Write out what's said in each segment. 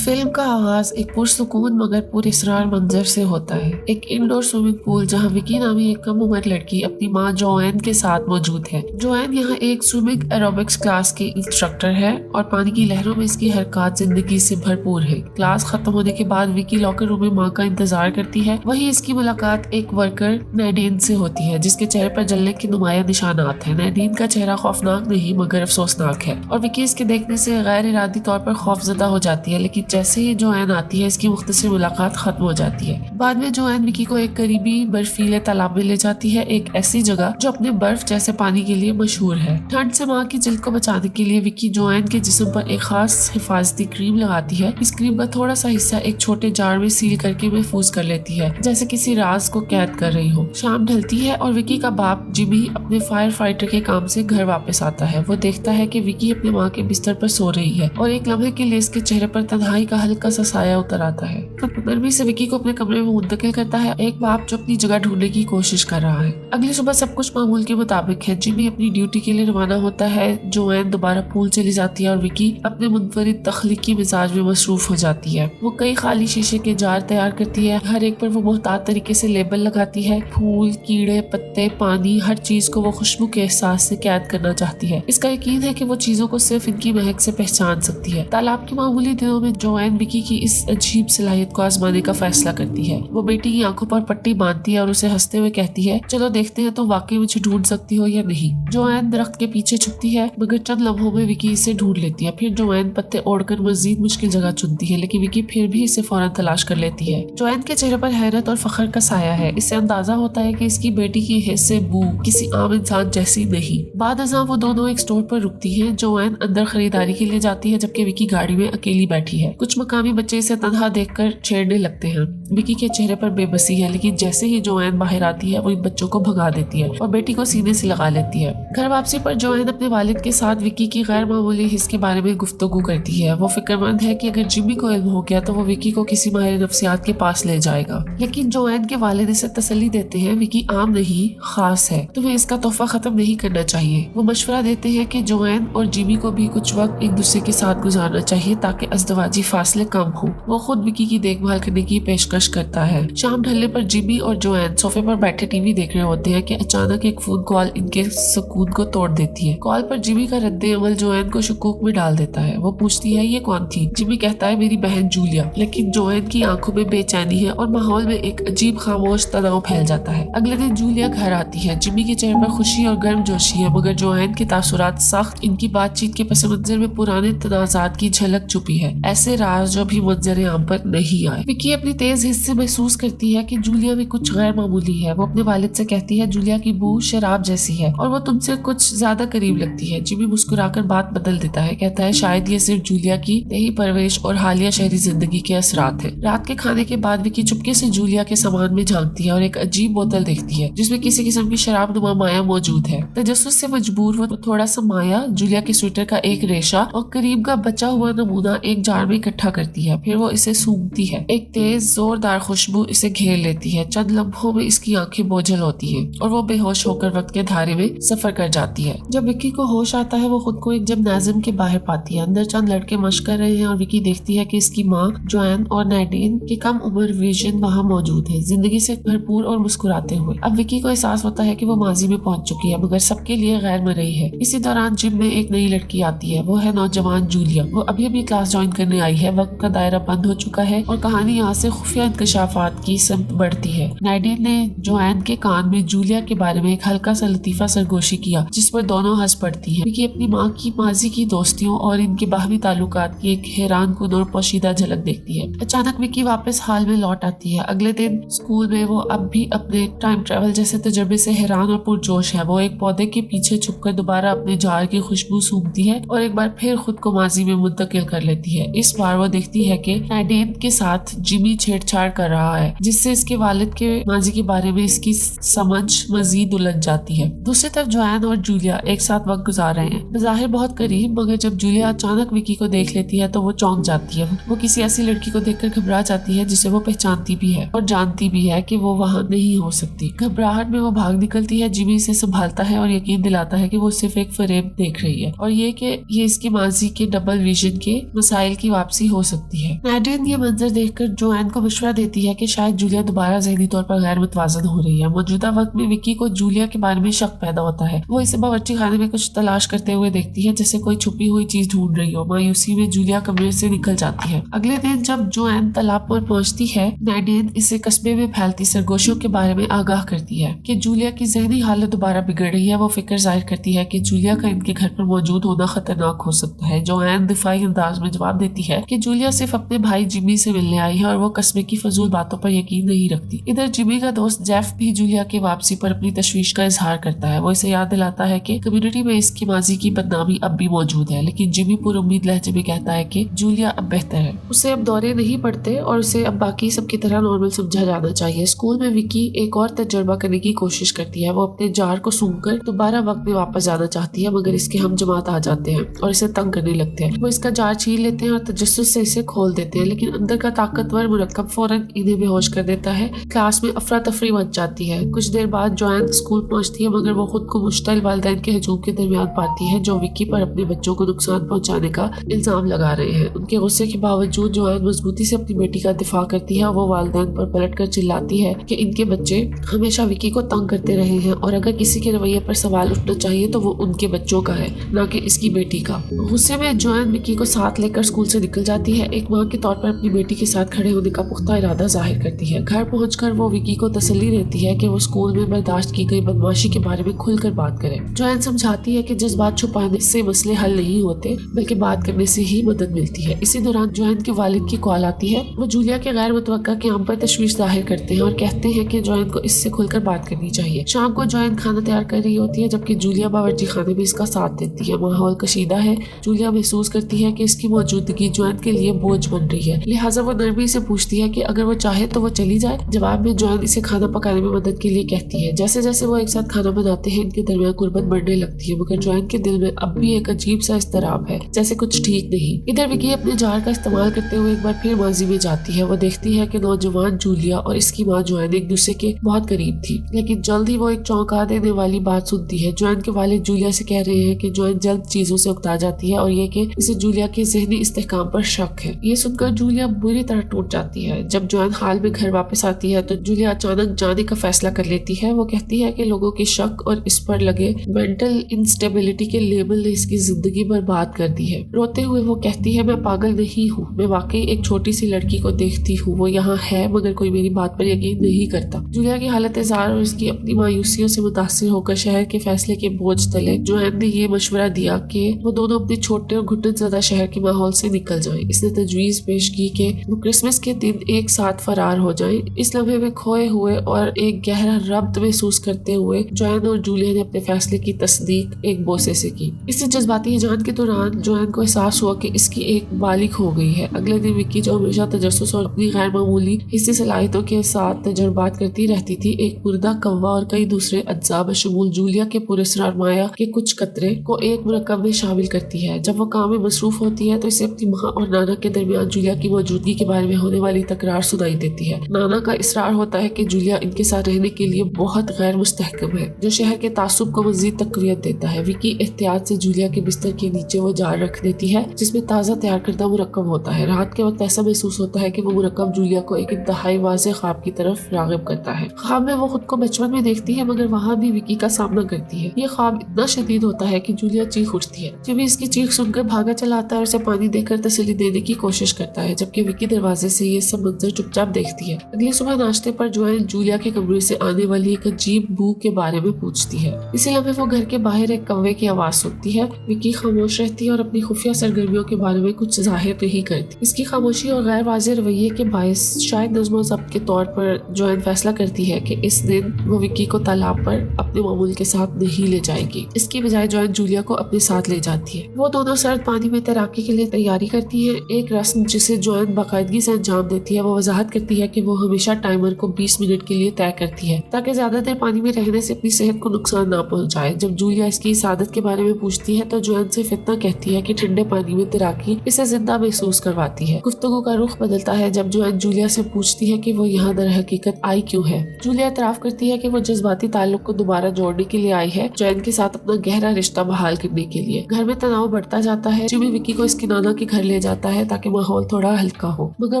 Film का आगाज एक पुरसुकून मगर पुरअसरार मंजर से होता है। एक इंडोर स्विमिंग पूल जहां विकी नामी एक कम उम्र लड़की अपनी मां जोएन के साथ मौजूद है। जोएन यहाँ एक स्विमिंग एरोबिक्स क्लास के इंस्ट्रक्टर है और पानी की लहरों में इसकी हरकत जिंदगी से भरपूर है। क्लास खत्म होने के बाद विकी लॉकर रूम में मां का इंतजार करती है। वहीं इसकी मुलाकात एक वर्कर नैडीन से होती है जिसके चेहरे पर जलने के नुमाया निशानात है। नैडीन का चेहरा खौफनाक नहीं मगर अफसोसनाक है और विकी इसके देखने से गैर इरादी तौर पर खौफजदा हो जाती है, लेकिन जैसे ही जोएन आती है इसकी मुख्तसर मुलाकात खत्म हो जाती है। बाद में जोएन विकी को एक करीबी बर्फीले तालाब में ले जाती है, एक ऐसी जगह जो अपने बर्फ जैसे पानी के लिए मशहूर है। ठंड से मां की जिल्द को बचाने के लिए विकी जोएन के जिस्म पर एक खास हिफाजती क्रीम लगाती है। इस क्रीम का थोड़ा सा हिस्सा एक छोटे जार में सील करके महफूज कर लेती है, जैसे किसी राज को कैद कर रही हो। शाम ढलती है और विकी का बाप जिमी अपने फायर फाइटर के काम से घर वापस आता है। वो देखता है कि विकी अपनी माँ के बिस्तर पर सो रही है और एक लम्हे के लिए इसके चेहरे पर तन्हाई का हल्का सा साया उतर आता है। नरमी से विकी को अपने कमरे में मुंतकिल करता है, एक बाप जो अपनी जगह ढूंढने की कोशिश कर रहा है। अगली सुबह सब कुछ मामूल के मुताबिक है। जिमी अपनी ड्यूटी के लिए रवाना होता है। जोएन दोबारा पूल चली जाती है और विकी अपने मुनफरिद तख्लीकी मिजाज में मसरूफ हो जाती है। वो कई खाली शीशे के जार तैयार करती है, हर एक पर वो मोहतात तरीके से लेबल लगाती है। फूल, कीड़े, पत्ते, पानी, हर चीज को वो खुशबू के एहसास से कैद करना चाहती है। इसका यकीन है कि वो चीजों को सिर्फ इनकी महक से पहचान सकती है। तालाब के मामूली दिनों में जोएन विकी की इस अजीब सलाहियत को आजमाने का फैसला करती है। वो बेटी की आंखों पर पट्टी बांधती है और उसे हंसते हुए कहती है, चलो देखते हैं तुम वाकई मुझे ढूंढ सकती हो या नहीं। जोएन दरख्त के पीछे छुपती है मगर चंद लम्हों में विकी इसे ढूंढ लेती है। फिर जोएन पत्ते ओढ़कर मजीद मुश्किल जगह चुनती है, लेकिन विकी फिर भी इसे फौरन तलाश कर लेती है। जोएन के चेहरे पर हैरत और फख्र का साया है। इससे अंदाजा होता है कि इसकी बेटी की हिस्से बू किसी आम इंसान जैसी नहीं। बाद अज़ां वो दोनों एक स्टोर पर रुकती हैं। जोएन अंदर खरीदारी के लिए जाती है जबकि विकी गाड़ी में अकेली बैठी है। कुछ मकामी बच्चे इसे तन्हा देखकर छेड़ने लगते हैं। विकी के चेहरे पर बेबसी है, लेकिन जैसे ही जोएन बाहर आती है वो इन बच्चों को भगा देती है और बेटी को सीने से लगा लेती है। घर वापसी पर जोएन अपने वालिद के साथ विकी की गैर मामूली हिस्स के बारे में गुफ्तगू करती है। वो फिक्रमंद है कि अगर जिमी को इल्म हो गया तो वो विकी को किसी माहिर नफ्सियात के पास ले जाएगा, लेकिन जोएन के वालिद इसे तसल्ली देते हैं, विकी आम नहीं खास है, तुम्हें इसका तोहफा खत्म नहीं करना चाहिए। वो मशवरा देते हैं कि जोएन और जिमी को भी कुछ वक्त एक दूसरे के साथ गुजारना चाहिए ताकि अज़दवाजी फासले कम हो। वो खुद विकी की देखभाल करने की पेशकश करता है। शाम ढलने पर जिमी और जोएन सोफे पर बैठे टीवी देख रहे होते हैं कि अचानक एक फोन कॉल इनके सुकून को तोड़ देती है। कॉल पर जिमी का रद्दे अमल जोएन को शुकूक में डाल देता है। वो पूछती है, ये कौन थी? जिमी कहता है, मेरी बहन जूलिया, लेकिन जोएन की आंखों में बेचैनी है और माहौल में एक अजीब खामोश तनाव फैल जाता है। अगले दिन जूलिया घर आती है। जिमी के चेहरे पर खुशी और गर्मजोशी है मगर जोएन के तासुरात सख्त। इनकी बातचीत के पस मंजर में पुराने तनाजात की झलक छुपी है, ऐसे राज जो भी मंजर आम पर नहीं आए। विकी अपनी तेज हिस्से से महसूस करती है कि जूलिया में कुछ गैर मामूली है। वो अपने वालिद से कहती है, जूलिया की बू शराब जैसी है और वो तुमसे कुछ ज्यादा करीब लगती है। जिमी मुस्कुराकर बात बदल देता है, कहता है शायद ये सिर्फ जूलिया की दही परवरिश और हालिया शहरी जिंदगी के असरात है। रात के खाने के बाद विकी चुपके से जूलिया के सामान में झांकती है और एक अजीब बोतल देखती है जिसमें किसी किस्म की शराब नुमा माया मौजूद है। तजस्सुस से मजबूर वो थोड़ा सा माया, जूलिया के स्वेटर का एक रेशा और करीब का बचा हुआ नमूना एक जार में इकट्ठा करती है। फिर वो इसे सूंघती है। एक तेज जोरदार खुशबू इसे घेर लेती है। चंद लम्हों में इसकी आंखें बोझल होती हैं और वो बेहोश होकर वक्त के धारे में सफर कर जाती है। जब विकी को होश आता है वो खुद को एक जिम्नाजियम के बाहर पाती है। अंदर चंद लड़के मशक कर रहे हैं और विकी देखती है कि इसकी माँ जोएन और नैडीन के कम उम्र विजन वहाँ मौजूद है, जिंदगी से भरपूर और मुस्कुराते हुए। अब विकी को एहसास होता है कि वो माजी में पहुंच चुकी है मगर सबके लिए गैर मरई है। इसी दौरान जिम में एक नई लड़की आती है। वो है नौजवान जूलिया। वो अभी अभी क्लास ज्वाइन करने आई है। वक्त का दायरा बंद हो चुका है और कहानी यहाँ से खुफिया इंकशाफात की समत बढ़ती है। नैडीन ने जोएन के कान में जूलिया के बारे में एक हल्का सा लतीफा सरगोशी किया जिस पर दोनों हंस पड़ती है। विकी अपनी माँ की माजी की दोस्तियों और इनके बाहमी ताल्लुकात की एक हैरान कुन और पोशीदा झलक देखती है। अचानक विकी वापस हाल में लौट आती है। अगले दिन स्कूल में वो अब भी अपने टाइम ट्रेवल जैसे तजुर्बे से हैरान और पुरजोश है। वो एक पौधे के पीछे छुपकर दोबारा अपने जार की खुशबू सूंघती है और एक बार फिर खुद को माजी में मुंतकिल कर लेती है। इस बार वो देखती है कि नैडीन के साथ जिमी छेड़छाड़ कर रहा है जिससे इसके वालिद के माजी के बारे में इसकी समझ मजीद उलझ जाती है। दूसरी तरफ जोएन और जूलिया एक साथ वक्त गुजार रहे हैं, बज़ाहिर बहुत करीब, मगर जब जूलिया अचानक विकी को देख लेती है तो वो चौंक जाती है। वो किसी ऐसी लड़की को देखकर घबरा जाती है जिसे वो पहचानती भी है और जानती भी है कि वो वहाँ नहीं हो सकती। घबराहट में वो भाग निकलती है। जिमी इसे संभालता है और यकीन दिलाता है कि वो सिर्फ एक फरेब देख रही है और ये कि ये इसके माजी के डबल विजन के मसाइल की वापसी वापसी हो सकती है। नाडियन ये मंजर देखकर जोएन को मशवरा देती है कि शायद जूलिया दोबारा ज़हनी तौर पर गैर मुतवाज़न हो रही है। मौजूदा वक्त में विकी को जूलिया के बारे में शक पैदा होता है। वो इसे बावर्ची खाने में कुछ तलाश करते हुए देखती है, जैसे कोई छुपी हुई चीज ढूंढ रही हो। मायूसी में जूलिया कमरे से निकल जाती है। अगले दिन जब जोएन तालाब पर पहुंचती है, नाडियन इसे कस्बे में फैलती सरगोशियों के बारे में आगाह करती है कि जूलिया की ज़हनी हालत दोबारा बिगड़ रही है। वो फिक्र जाहिर करती है कि जूलिया का इनके घर पर मौजूद होना खतरनाक हो सकता है। जोएन दिफाई अंदाज में जवाब देती है कि जूलिया सिर्फ अपने भाई जिमी से मिलने आई है और वो कस्बे की फजूल बातों पर यकीन नहीं रखती। इधर जिमी का दोस्त जेफ भी जूलिया की वापसी पर अपनी तशवीश का इजहार करता है। वो इसे याद दिलाता है कि कम्युनिटी में इसकी माजी की बदनामी अब भी मौजूद है, लेकिन जिमी पूरी उम्मीद लहजे में कहता है कि जूलिया अब बेहतर है, उसे अब दौरे नहीं पड़ते और उसे अब बाकी सबकी तरह नॉर्मल समझा जाना चाहिए। स्कूल में विकी एक और तजुर्बा करने की कोशिश करती है। वो अपने जार को सूंघकर दोबारा वक्त में वापस जाना चाहती है, मगर इसके हम जमात आ जाते हैं और इसे तंग करने लगते हैं। वो इसका जार छीन लेते हैं और तजस्सुस से इसे खोल देते हैं, लेकिन अंदर का ताकतवर मुरक्कब फौरन इन्हें बेहोश कर देता है। क्लास में अफरा तफरी मच जाती है। कुछ देर बाद जोएन स्कूल पहुंचती है, मगर वो खुद को मुश्तइल वालिदैन के हजूम के दरमियान पाती है, जो विकी पर अपने बच्चों को नुकसान पहुंचाने का इल्जाम लगा रहे हैं। उनके गुस्से के बावजूद जोएन मजबूती से अपनी बेटी का दिफा करती है। वो वालिदैन पर पलटकर चिल्लाती है कि इनके बच्चे हमेशा विकी को तंग करते रहे हैं और अगर किसी के रवैये पर सवाल उठना चाहिए तो वो उनके बच्चों का है, न कि इसकी बेटी का। गुस्से में जोएन विकी को साथ लेकर स्कूल से निकल जाती है। एक माँ के तौर पर अपनी बेटी के साथ खड़े होने का पुख्ता इरादा जाहिर करती है। घर पहुंचकर वो विकी को तसल्ली देती है कि वो स्कूल में बर्दाश्त की गई बदमाशी के बारे में खुलकर बात करे। जोएन समझाती है कि जज्बात छुपाने से मसले हल नहीं होते, बल्कि बात करने से ही मदद मिलती है। इसी दौरान जोएन के वालिद की कॉल आती है। वो जूलिया के गैर मुतवक्का क़याम पर तशवीश जाहिर करते हैं और कहते हैं कि जोएन को इससे खुलकर बात करनी चाहिए। शाम को जोएन खाना तैयार कर रही होती है, जबकि जूलिया बावर्ची खाने में इसका साथ देती है। माहौल कशीदा है। जूलिया महसूस करती है कि इसकी मौजूदगी जोएन के लिए बोझ बन रही है, लिहाजा वो नरमी से पूछती है कि अगर वो चाहे तो वो चली जाए। जवाब में जोएन इसे खाना पकाने में मदद के लिए कहती है। जैसे जैसे वो एक साथ खाना बनाते हैं, इनके दरमियान कुर्बत बढ़ने लगती है, मगर जोएन के दिल में अब भी एक अजीब सा इस्तराब है, जैसे कुछ ठीक नहीं। इधर विकी अपने जार का इस्तेमाल करते हुए एक बार फिर माजी में जाती है। वो देखती है कि नौजवान जूलिया और इसकी माँ जोएन एक दूसरे के बहुत करीब थी, लेकिन जल्द ही वो एक चौंका देने वाली बात सुनती है। जोएन के वालिद जूलिया से कह रहे हैं कि जोएन जल्द चीजों से उकता जाती है और ये कि इसे जूलिया के ज़हनी इस्तेहकाम पर शक है। ये सुनकर जूलिया बुरी तरह टूट जाती है। जब जोएन हाल में घर वापस आती है तो जूलिया अचानक जाने का फैसला कर लेती है। वो कहती है कि लोगों के शक और इस पर लगे मेंटल इंस्टेबिलिटी के लेबल ने इसकी जिंदगी बर्बाद कर दी है। रोते हुए वो कहती है, मैं पागल नहीं हूँ, मैं वाकई एक छोटी सी लड़की को देखती हूँ, वो यहाँ है मगर कोई मेरी बात पर यकीन नहीं करता। जूलिया की हालत ज़ार और इसकी अपनी मायूसियों से मुतासिर होकर शहर के फैसले के बोझ तले जोएन ने ये मशवरा दिया कि वो दोनों अपने छोटे और घुटन ज़्यादा शहर के माहौल से निकल जाएं। इसने तजवीज़ पेश की कि वो क्रिसमस के दिन एक साथ फरार हो जाएं। इस लम्हे में खोए हुए और एक गहरा रब्त महसूस करते हुए जोएन और जूलिया ने अपने फैसले की तस्दीक एक बोसे से की। इसी जज्बाती हिजान के दौरान जोएन को एहसास हुआ कि इसकी एक बालिग हो गई है। अगले दिन विकी, जो हमेशा तजस्सुस और अपनी गैर मामूली हिस्सी सलाहियतों के साथ तजुर्बात करती रहती थी, एक मुर्दा कौवा और कई दूसरे अज्जा बशमूल जूलिया के पुरस्कार माया के कुछ कतरे को एक मुरक्कब में शामिल करती है। जब वो काम में मसरूफ होती है तो इसे अपनी माँ और नाना के दरमियान जूलिया की मौजूदगी के बारे में होने वाली तकरार सुनाई देती है। नाना का इसरार होता है कि जूलिया इनके साथ रहने के लिए बहुत गैर मुस्तहकम है, जो शहर के तासुब को मजीद तकवीत देता है। विकी एहतियात से जूलिया के बिस्तर के नीचे वो जार रख देती है जिसमें ताज़ा तैयार करदा मुरक्कब होता है। रात के वक्त ऐसा महसूस होता है कि वो मुरक्कब जूलिया को एक इंतहाई वाज़ेह ख्वाब की तरफ राग़िब करता है। ख्वाब में वो खुद को बचपन में देखती है, मगर वहाँ भी विकी का सामना करती है। ये ख्वाब इतना शदीद होता है कि जूलिया चीख उठती है। जिमी इसकी चीख सुनकर भागा चला आता है और उसे पानी देकर तसल्ली देने की कोशिश करता है, जबकि विकी दरवाजे से ये सब मंजर चुपचाप देखती है। अगली सुबह नाश्ते पर जोएन जूलिया के कमरे से आने वाली एक अजीब बू के बारे में पूछती है। इसी लम्हे वो घर के बाहर एक कौवे की आवाज सुनती है। विकी खामोश रहती है और अपनी खुफिया सरगर्मियों के बारे में कुछ जाहिर नहीं करती। इसकी खामोशी और गैर वाज़ेह रवैये के बायस शायद नज़्म ज़ब्त के तौर पर जोएन फैसला करती है कि इस दिन वो विकी को तालाब पर अपने मामूल के साथ नहीं ले जाएगी। इसकी बजाय जोएन जूलिया को अपने साथ ले जाती है। वो दोनों सर्द पानी में तैराकी के लिए तैयारी करती है, एक रस्म जिसे जोएन बाकायदगी से अंजाम देती है। वो वजाहत करती है कि वो हमेशा टाइमर को 20 मिनट के लिए तय करती है ताकि ज्यादा देर पानी में रहने से अपनी सेहत को नुकसान ना पहुंचाए। जब जूलिया इसकी इस आदत के बारे में पूछती है तो जोएन सिर्फ इतना कहती है कि ठंडे पानी में तैराकी इसे जिंदा महसूस करवाती है। गुफ्तगू का रुख बदलता है जब जोएन जूलिया से पूछती है कि वो यहाँ दर हकीकत आई क्यों है। जूलिया इतराफ करती है कि वो जज्बाती ताल्लुक को दोबारा जोड़ने के लिए आई है, जोएन के साथ अपना गहरा रिश्ता बहाल करने के लिए। घर में तनाव बढ़ता जाता है। जिमी विकी को इसके नाना के घर ले जाता है ताकि माहौल थोड़ा हल्का हो, मगर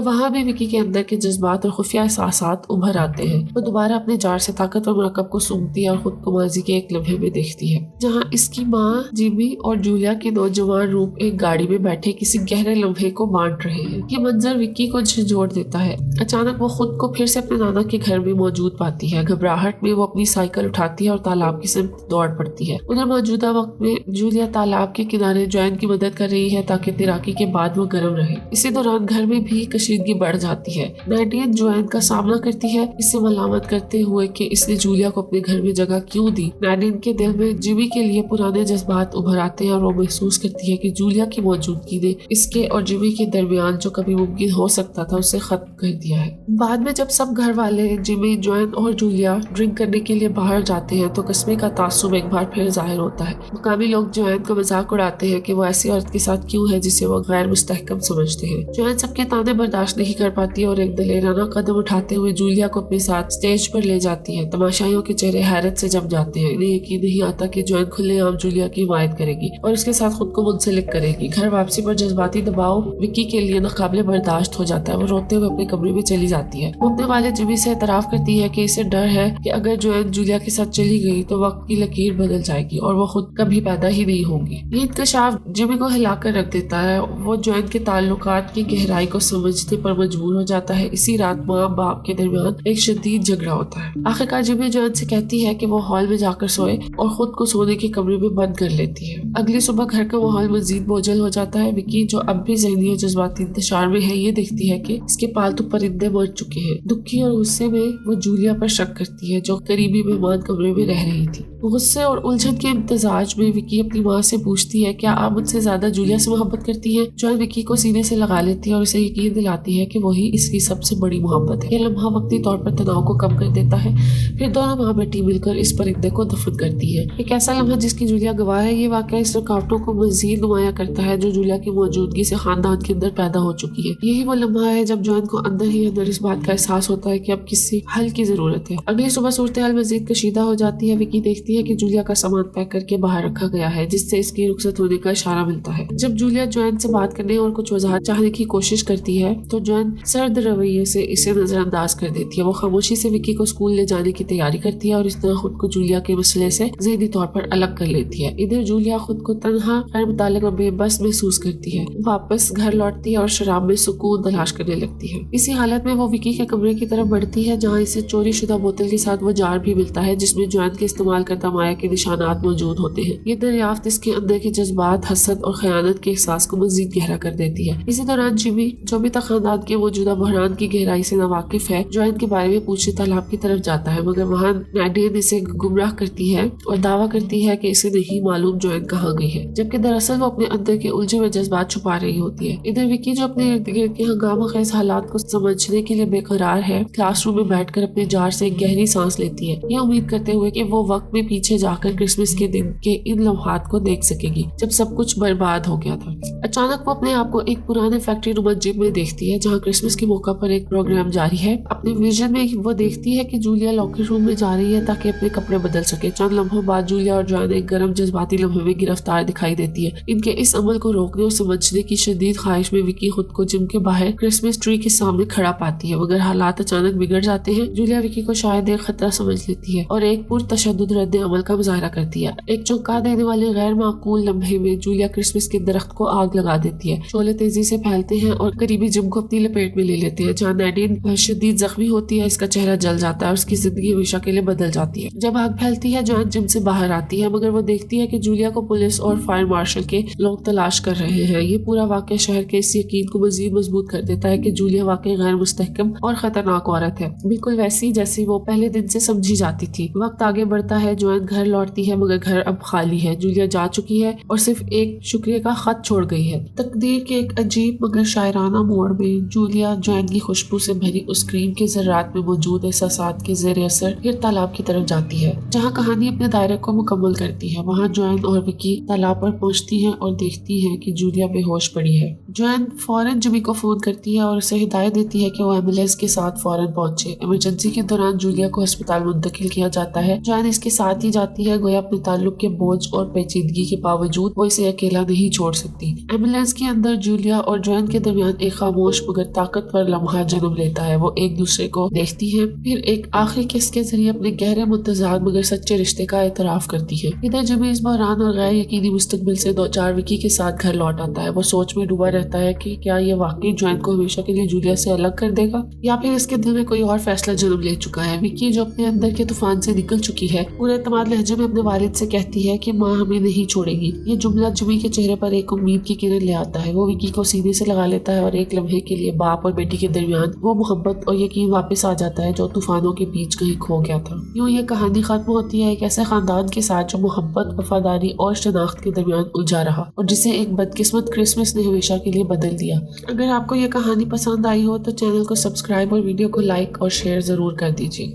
वहाँ भी विकी के अंदर के जज्बात और खुफिया एहसासात उभर आते हैं। वो दोबारा अपने जार से ताकतवर मरकब को सूंघती है और खुद को माजी के एक लम्हे में देखती है जहाँ इसकी माँ, जिमी और जूलिया के नौजवान रूप एक गाड़ी में बैठे किसी गहरे लम्हे को बांट रहे हैं। ये मंजर विकी को झंझोड़ देता है। अचानक वो खुद को फिर से अपने नाना के घर में मौजूद पाती है। घबराहट में वो अपनी साइकिल उठाती है और तालाब की सिमत दौड़ पड़ती है। उधर मौजूदा वक्त में जूलिया तालाब के किनारे जोएन की मदद कर रही है ताकि तैराकी के बाद वो गर्म रहे। इसी दौरान घर में भी कशीदगी बढ़ जाती है। नैडियन जोएन का सामना करती है, इससे मलामत करते हुए कि इसने जूलिया को अपने घर में जगह क्यों दी। नैडियन के दिल में जिमी के लिए पुराने जज्बात उभर आते हैं और वो महसूस करती है कि जूलिया की मौजूदगी ने इसके और जिमी के दरमियान जो कभी मुमकिन हो सकता था उसे खत्म कर दिया है। बाद में जब सब घर वाले, जिमी, जोएन और जूलिया ड्रिंक करने के लिए बाहर जाते हैं तो कस्मे का तासुब एक बार फिर जाहिर होता है। मुकामी लोग जोएन को मजाक उड़ाते हैं कि वो ऐसी औरत के साथ क्यों है जिसे वो गैर मुस्तहकम समझते हैं। जोएन सबके ताने बर्दाश्त नहीं कर पाती और एक दलेराना कदम उठाते हुए जूलिया को अपने साथ स्टेज पर ले जाती है। तमाशाइयों के चेहरे हैरत से जम जाते हैं। इन्हें यकीन नहीं आता कि जोएन खुलेआम जूलिया की हिमायत करेगी और उसके साथ खुद को मुंसलिक करेगी। घर वापसी पर जज्बाती दबाव विकी के लिए नाकाबिले बर्दाश्त हो जाता है। वो रोते हुए अपने कमरे में चली जाती है। वो अपने वाले जिमी से एतराफ करती है कि इसे डर है कि अगर जोएन जूलिया के साथ चली गई तो वक्त की लकीर बदल जाएगी और वो खुद कभी पैदा ही नहीं होंगी। ये इंकशाफ जिमी को हिलाकर रख देता है। वो जोएन के ताल्लुकात की गहराई को समझने पर मजबूर हो जाता है। इसी रात माँ बाप के दरमियान एक शदीद झगड़ा होता है। आखिरकार जिमी जोएन से कहती है कि वो हॉल में जाकर सोए और खुद को सोने के कमरे में बंद कर लेती है। अगली सुबह घर का माहौल मजीद बोझल हो जाता है। विकी जो अब भी ज़हनी और जज्बाती इंतशार में है, ये देखती है कि इसके पालतू परिंदे मर चुके हैं। दुखी और गुस्से में वो जूलिया पर शक करती है जो करीबी मेहमान कमरे में रह रही थी। गुस्से और उलझन के इम्तिजाज में विकी अपनी माँ से पूछती है क्या आप मुझसे ज्यादा जूलिया से मोहब्बत करती हैं। जो विकी को सीने से लगा लेती है और उसे यकीन दिलाती है कि वही इसकी सबसे बड़ी मोहब्बत है। यह लम्हा वक्ती तौर पर तनाव को कम कर देता है। फिर दोनों माँ बेटी मिलकर इस परिंदे को दफन करती है। एक ऐसा लम्हा जिसकी जूलिया गवाह है। ये वाकया इस रुकावटों को मजीद नुमाया करता है जो जूलिया की मौजूदगी से खानदान के अंदर पैदा हो चुकी है। यही वो लम्हा है जब जोएन को अंदर ही अंदर इस बात का एहसास होता है कि अब किसी हल की जरूरत है। अगली सुबह सूरत हाल मजीद कशीदा हो जाती है। विकी देखती है कि जूलिया का सामान पैक करके बाहर रखा गया है जिससे इसकी रुखसत होने का इशारा मिलता है। जब जूलिया जोएन से बात करने और कुछ वजाहत चाहने की कोशिश करती है तो जोएन सर्द रवैये से इसे नजरअंदाज कर देती है। वो खामोशी से विकी को स्कूल ले जाने की तैयारी करती है और इस तरह खुद को जूलिया के मसले से ज़हनी तौर पर अलग कर लेती है। इधर जूलिया खुद को तन्हा, गैर मुताल्लिक और बेबस महसूस करती है। वापस घर लौटती है और शराब में सुकून तलाश करने लगती है। इसी हालत में वो विकी के कमरे की तरफ बढ़ती है जहाँ इसे चोरी शुदा बोतल के साथ वो जार भी मिलता है जिसमें जोएन के इस्तेमाल करता माया के निशानात मौजूद होते हैं। ये दरियाफ्त इसके अंदर के जज्बात, हसद और खयानत के एहसास को मजीद गहरा कर देती है। इसी दौरान जिमी, जो भी तक खानदान के मौजूदा बहरान की गहराई से नावाकिफ है, जोएन के बारे में पूछने तालाब की तरफ जाता है, मगर वहाँ नैडियन इसे गुमराह करती है और दावा करती है कि इसे नहीं मालूम जोएन कहाँ गई है, जबकि दरअसल वो अपने अंदर के उलझे हुए जज्बात छुपा रही होती है। इधर विकी जो अपने इर्द गिर्द के हंगामा खेज हालात को समझने के लिए बेकरार है, क्लासरूम में बैठकर अपने जार से एक गहरी सांस लेती है, ये उम्मीद करते हुए कि वो वक्त में पीछे जाकर क्रिसमस के दिन के इन लम्हात को देख सकेगी जब सब कुछ बर्बाद हो गया था। अचानक वो अपने आप को एक पुराने फैक्ट्री नुमा जिम में देखती है जहाँ क्रिसमस के मौका पर एक प्रोग्राम जारी है। अपने विजन में वो देखती है कि जूलिया लॉकर रूम में जा रही है ताकि अपने कपड़े बदल सके। चंद लम्हों बाद जूलिया और जोएन एक गर्म जज्बाती लम्हे में गिरफ्तार दिखाई देती है। इनके इस अमल को रोकने और समझने की शदीद ख्वाहिश में विकी खुद को जिम के बाहर क्रिसमस ट्री के सामने खड़ा पाती है, मगर हालात अचानक बिगड़ जाते हैं। जूलिया विकी को शायद एक खतरा समझ लेती है और एक पुरतशद्दुद रद्द अमल का मुजाहरा करती है। एक चौंका देने वाले गैर माकूल लम्हे में जूलिया क्रिसमस के दरख्त को आग लगा देती है। शोले तेजी से फैलते हैं और करीबी जिम को अपनी लपेट में ले लेते हैं। जहाँ नैडियन शदीद जख्मी होती है, इसका चेहरा जल जाता है और उसकी जिंदगी हमेशा के लिए बदल जाती है। जब आग फैलती है, जोएन जिम से बाहर आती है, मगर वो देखती है कि जूलिया को पुलिस और फायर मार्शल के लोग तलाश कर रहे हैं। ये पूरा वाकया शहर के इस यकीन को मजीद मजबूत कर देता है कि जूलिया वाकई गैर मुस्तहकम और खतरनाक औरत है, बिल्कुल वैसी जैसी वो पहले दिन से समझी जाती थी। वक्त आगे बढ़ता है। जोएन घर लौटती है मगर घर अब खाली है। जूलिया जा चुकी है और सिर्फ एक शुक्रिया का खत छोड़ गई है। तकदीर के एक अजीब मगर शायराना मोड़ में जूलिया जोएन की खुशबू से भरी उस क्रीम के ज़र्रात में मौजूद एहसासात के ज़ेर असर फिर तालाब की तरफ जाती है जहाँ कहानी अपने दायरे को मुकम्मल करती है। वहाँ जोएन और विकी तालाब पर पहुँचती हैं और देखती हैं कि जूलिया बेहोश पड़ी है। जोएन फौरन जिमी को फोन करती है और उसे हिदायत देती है कि वो एम्बुलेंस के साथ फौरन पहुंचे। इमरजेंसी के दौरान जूलिया को अस्पताल मुंतकिल किया जाता है। जोएन इसके साथ घबराती जाती है, गोया अपने ताल्लुक के बोझ और पेचीदगी के बावजूद वो इसे अकेला नहीं छोड़ सकती। एम्बुलेंस के अंदर जूलिया और जोएन के दरमियान एक खामोश मगर ताकतवर लम्हा जन्म लेता है। वो एक दूसरे को देखती हैं, फिर एक आखिरी किस के जरिए अपने गहरे मुतज़ाद मगर सच्चे रिश्ते का एतराफ करती है। इधर जिमी इस बहरान और गैर यकीनी मुस्तकबिल से 2-4 विकी के साथ घर लौट आता है। वो सोच में डूबा रहता है कि क्या ये वाकई जोएन को हमेशा के लिए जूलिया से अलग कर देगा या फिर इसके दिल में कोई और फैसला जन्म ले चुका है। विकी जो अपने अंदर के तूफान से निकल चुकी है, पूरे एतमाद लहजे में अपने वालिद से कहती है कि माँ हमें नहीं छोड़ेगी। ये जुमला जिमी के चेहरे पर एक उम्मीद की किरण ले आता है। वो विकी को सीने से लगा लेता है और एक लम्हे के लिए बाप और बेटी के दरमियान वो मोहब्बत और यकीन वापस आ जाता है जो तूफानों के बीच कहीं खो गया था। यूं ये कहानी खत्म होती है एक ऐसे खानदान के साथ जो मोहब्बत, वफादारी और शनाख्त के दरमियान उलझा रहा और जिसे एक बदकिस्मत क्रिसमस ने हमेशा के लिए बदल दिया। अगर आपको ये कहानी पसंद आई हो तो चैनल को सब्सक्राइब और वीडियो को लाइक और शेयर जरूर कर दीजिए।